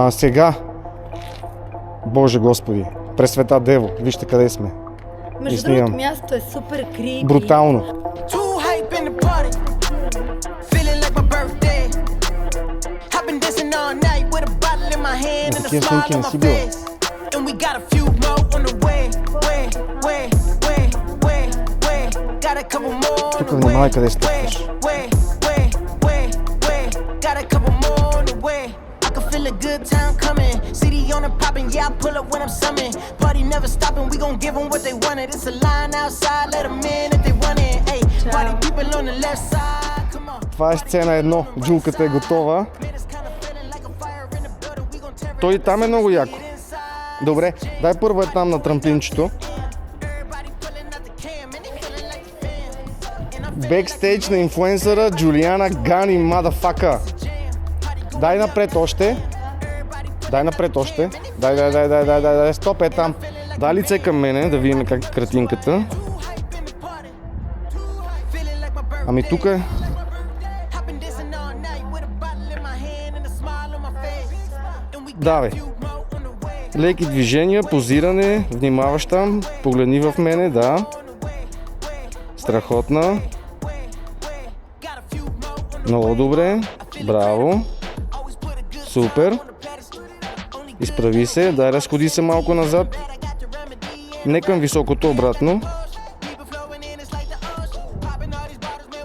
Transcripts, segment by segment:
Сега, Боже Господи, Пресвета Дево, вижте къде сме. Между другото, мястото е супер крипи. Брутално. Такива снимки не си бил. Тук внимавай къде стъпваш. Feel a good time coming. City on the poppin', yeah, I pull up when I'm summoned. Party never stopping, we gon' give them what they wanted. It's a line outside, let them in if they want it. Hey, party people on the left side, come on. Това е сцена 1, джулката е готова. Той там е много яко. Добре, дай първо е там на трамплинчето. Бекстейдж на инфлуенсъра Джулиана Гани, мадафака. Дай напред още. Дай. Стоп, е там. Дай лице към мене, да видим как е картинката. Ами тук е. Давай. Леки движения, позиране, внимаваш там, погледни в мене, да. Страхотна. Много добре, браво. Супер. Изправи се, дай разходи се малко назад. Не към високото, обратно.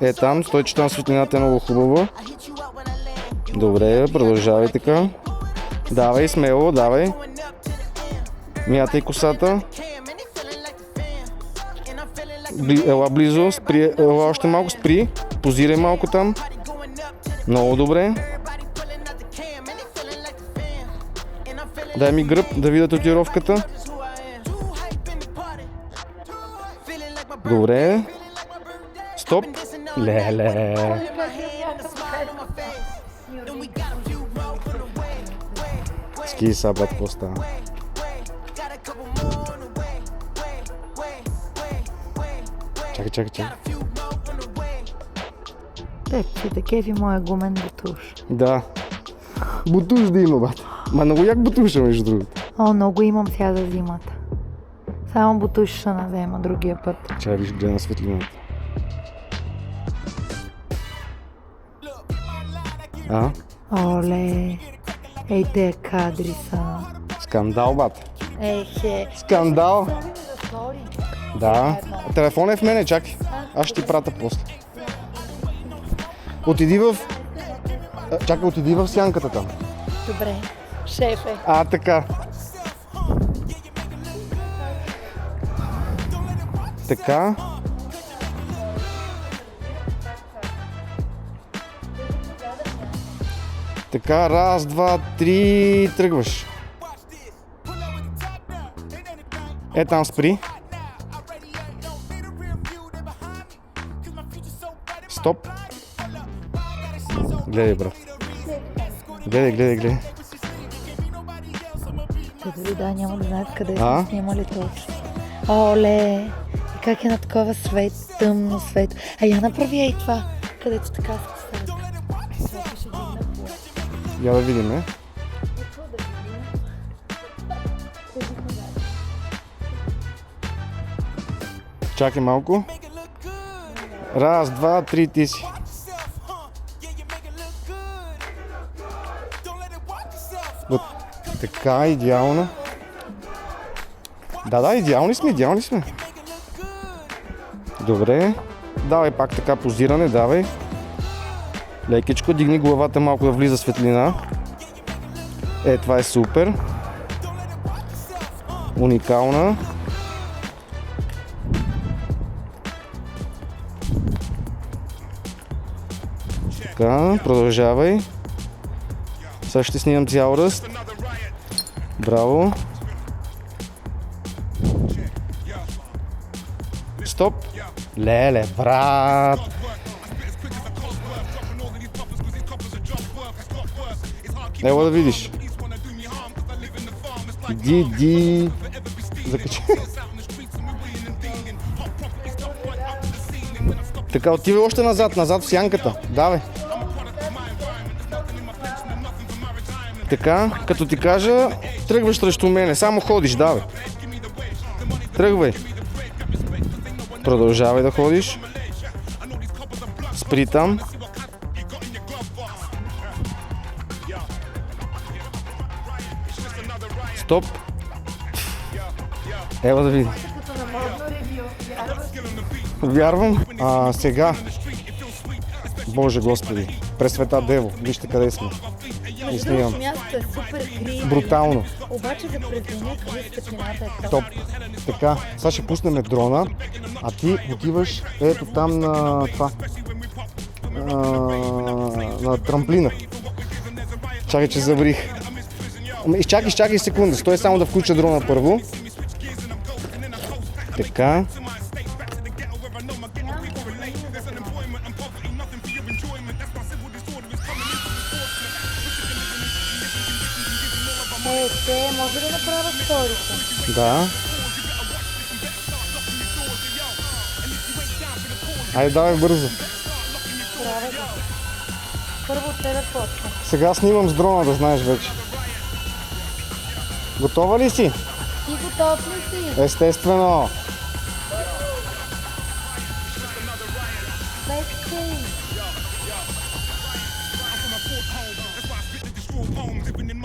Е там, стой, че там светлината е много хубава. Добре, продължавай така. Давай, смело, давай. Мятай косата. Ела близо, спри, ела още малко, спри. Позирай малко там. Много добре. Дай ми гръб да видя татуировката. Добре. Стоп. Леле. Ски са, брат, какво става? Чакай. Те да кефи моя гумен бутуш. Да. Бутуш да има, бат. Ма много як бутуша, между другото. О, много имам сега за зимата. Само бутуш ще навема другия път. Чай, виж, гледа на светлината. Оле, ей те кадри са. Скандал, бат. Ехе. Скандал. Да. Телефон е в мене, чакай. Аз ще ти пратя после. Отиди в сянката там. Добре, шефе. Така. Така. Така, раз, два, три, тръгваш. Е, там спри. Стоп. Гледай, брат. Гледай. Те дори няма да знаят къде сме снимали точно. Оле, и как е на такова свет, тъмно свет. Я направи ей това, където така се стават. Я да видим, Чакай малко. Раз, два, три, ти си. Така, идеално. Да, идеални сме. Добре. Давай пак така позиране, давай. Лекичко, дигни главата малко да влиза светлина. Това е супер. Уникална. Така, продължавай. Сега ще снимам цял ръст. Браво. Стоп. Леле, брат. Ево да видиш. Иди. Закачи. Така, отивай още назад в сянката. Давай. Така, като ти кажа, тръгваш срещу мене, само ходиш, давай. Тръгвай. Продължавай да ходиш. Спри там. Стоп. Ева да види. Вярвам. Сега. Боже Господи. Пресвета Дево. Вижте къде сме. И снимам. Мястото е супер криво. Брутално. Обаче за презумя, къде светлината е там. Топ. Така, сега ще пуснем дрона, а ти отиваш ето там на това. На трамплина. Чакай, че заврих. Изчакай секунда. Стой само да включа дрона първо. Така. Те, може да направя сторите? Да. Айде, давай бързо. Правя го. Първо те да почвам. Сега снимам с дрона, да знаеш вече. Готова ли си? Ти готов ли си? Естествено. Бейте.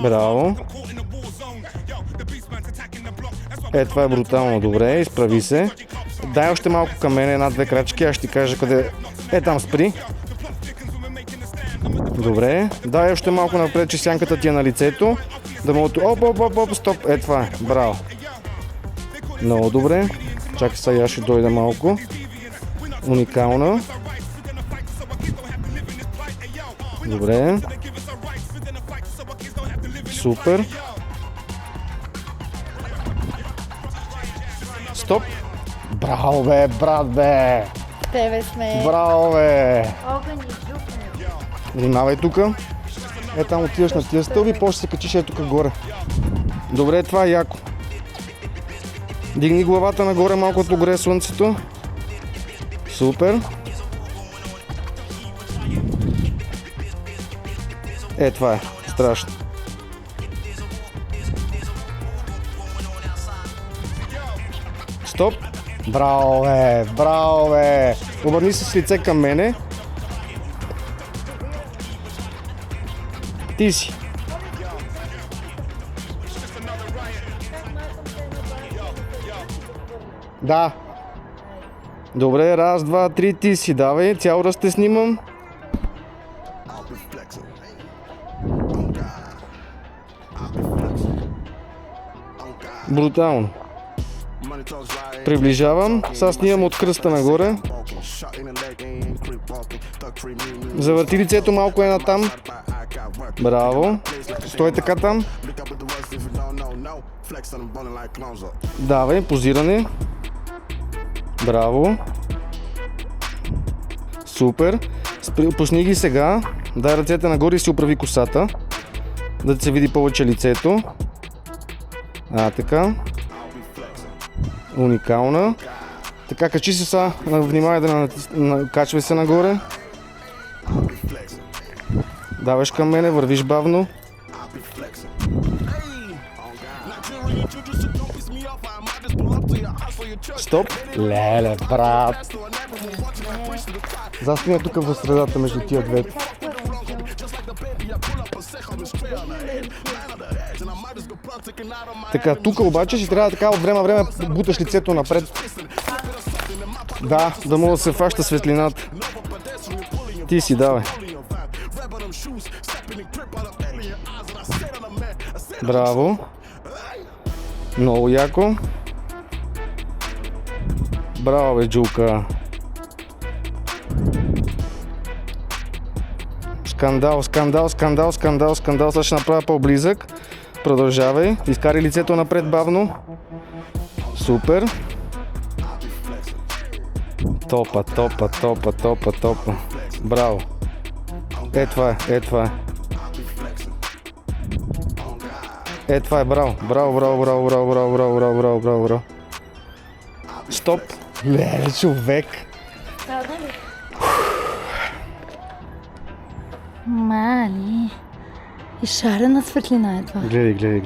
Браво. Това е брутално. Добре, изправи се. Дай още малко към мен, една-две крачки, аз ще ти кажа къде. Там спри. Добре. Дай още малко напред, че сянката ти е на лицето. Да мога... Оп, стоп. Това е. Браво. Много добре. Чакай сега, ще дойда малко. Уникална. Добре. Супер. Стоп. Браво, бе, брат, бе. Тебе сме. Браво, бе. Огън и жупни. Внимавай тука. Там отиваш на тия стълби, после се качиш тук горе. Добре, това е яко. Дигни главата нагоре, малко погрее слънцето. Супер. Това е. Страшно. Стоп. Браво, бе! Браво, бе! Обърни се с лице към мене. Ти си. Да. Добре, раз, два, три, ти си. Давай, цял раз те снимам. Брутално. Приближавам. Сега снимам от кръста нагоре. Завърти лицето малко натам. Браво. Стой така там. Давай, позиране. Браво. Супер. Пусни ги сега. Дай ръцете нагоре и си оправи косата. Да се види повече лицето. Така. Уникална. Така, качи се сега. Внимавай да качвай се нагоре. Даваш към мене, вървиш бавно. Стоп. Леле, брат. Застина тук в средата между тия двете. Така, тук обаче ще трябва така от време на време буташ лицето напред. Да мога да се фаща светлината. Ти си, давай. Браво. Много яко. Браво, бе, Джулка. Скандал. Сега ще направя по-близък. Продължавай. Изкари лицето напред бавно. Супер. Топа. Браво. Това е. Това е, браво. Стоп. Леле, човек. Мали. И шарена светлина е това. Гледай.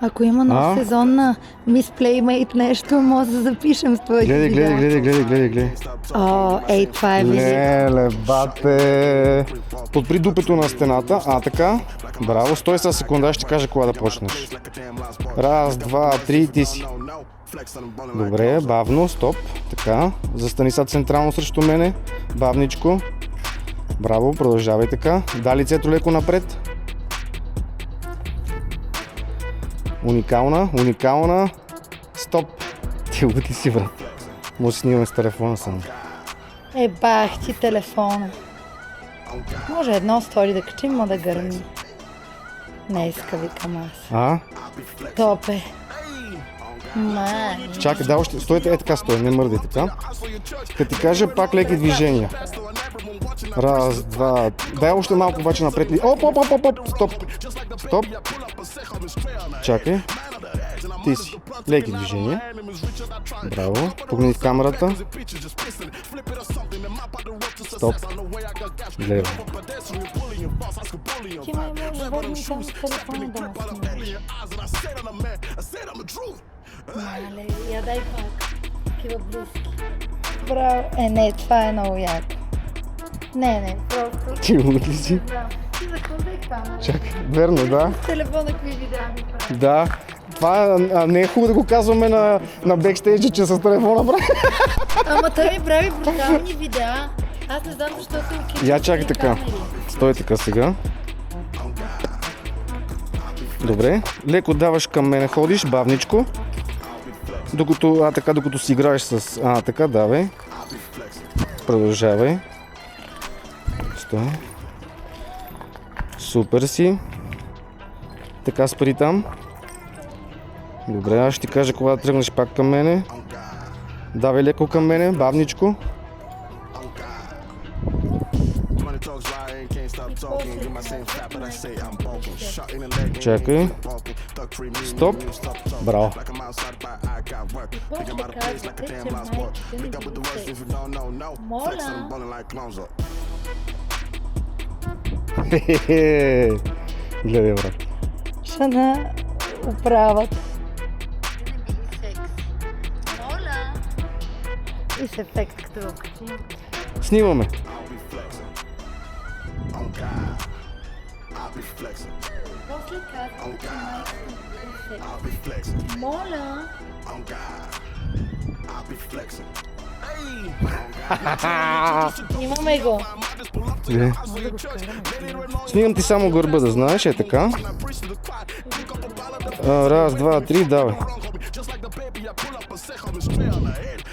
Ако има нов сезон на Miss Playmate нещо, може да запишем с твоите видеа. Гледай. Ей, това е визит. Леле, бате. Подпри дупето на стената. Така. Браво. Стой сега секунда, ще кажа кога да почнеш. Раз, два, три, ти си. Добре, бавно, стоп. Така. Застани сега централно срещу мене. Бавничко. Браво, продължавай така. Да, лицето леко напред. Уникална. Стоп. Ти лути си, брат. Може да снимаме с телефона само. Бах ти телефона. Може едно стори да качим, ма да гърми. Не иска, викам аз. Топе. Май. Чакай, да, още. Стойте, така стой, не мърдай така. Като ти кажа пак леки движения. Раз, два. Дай още малко обаче напред. Оп. Стоп. Чакай. Ти си. Леки движения. Браво. Погни в камерата. Стоп. Гледай. Ти май може да водим само с телефона да ме снимаш. Мале, я дай пак. Такива близки. Браво. Не, това е много яко. Не, просто... Ти лут ли си? Да. Ти закладай камера. Чакай, верно, да. С телефона какви видеа ми прави. Да. Това не е хубаво да го казваме на бекстейджа, че с телефона прави. Ама той ми прави брутални видеа. Аз не знам защо се окича. Я чакай така. Стой така сега. Добре. Леко даваш към мене, ходиш, бавничко. Докато си играеш с... така, давай. Продължавай. Стой. Супер си. Така спри там. Добре, аз ще ти кажа кога да тръгнеш пак към мене. Давай леко към мене, бавничко. Чакай. Стоп. Браво. Моля. Гледай, брат. Шана управят. Моля. И с ефект като го качим. Снимаме. После казвам, че майка. Моля. Снимаме го. Снимам ти само гърба, да знаеш, така. Раз, два, три, давай.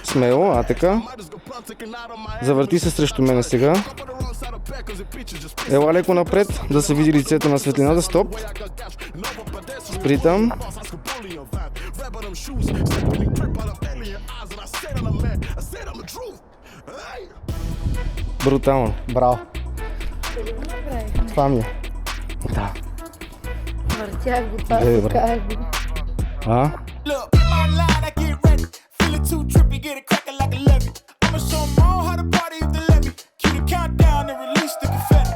Смело, така. Завърти се срещу мене сега. Ела леко напред, да се види лицето на светлината. Стоп. Спри там. Брутално. Браво. Това ми е. Да. Въртях го, това поках го. Look, my line, I get ready. Feeling too trippy, get it crackin' like a levy. I'ma show 'em all how to party if they let me. Keep the countdown and release the confetti.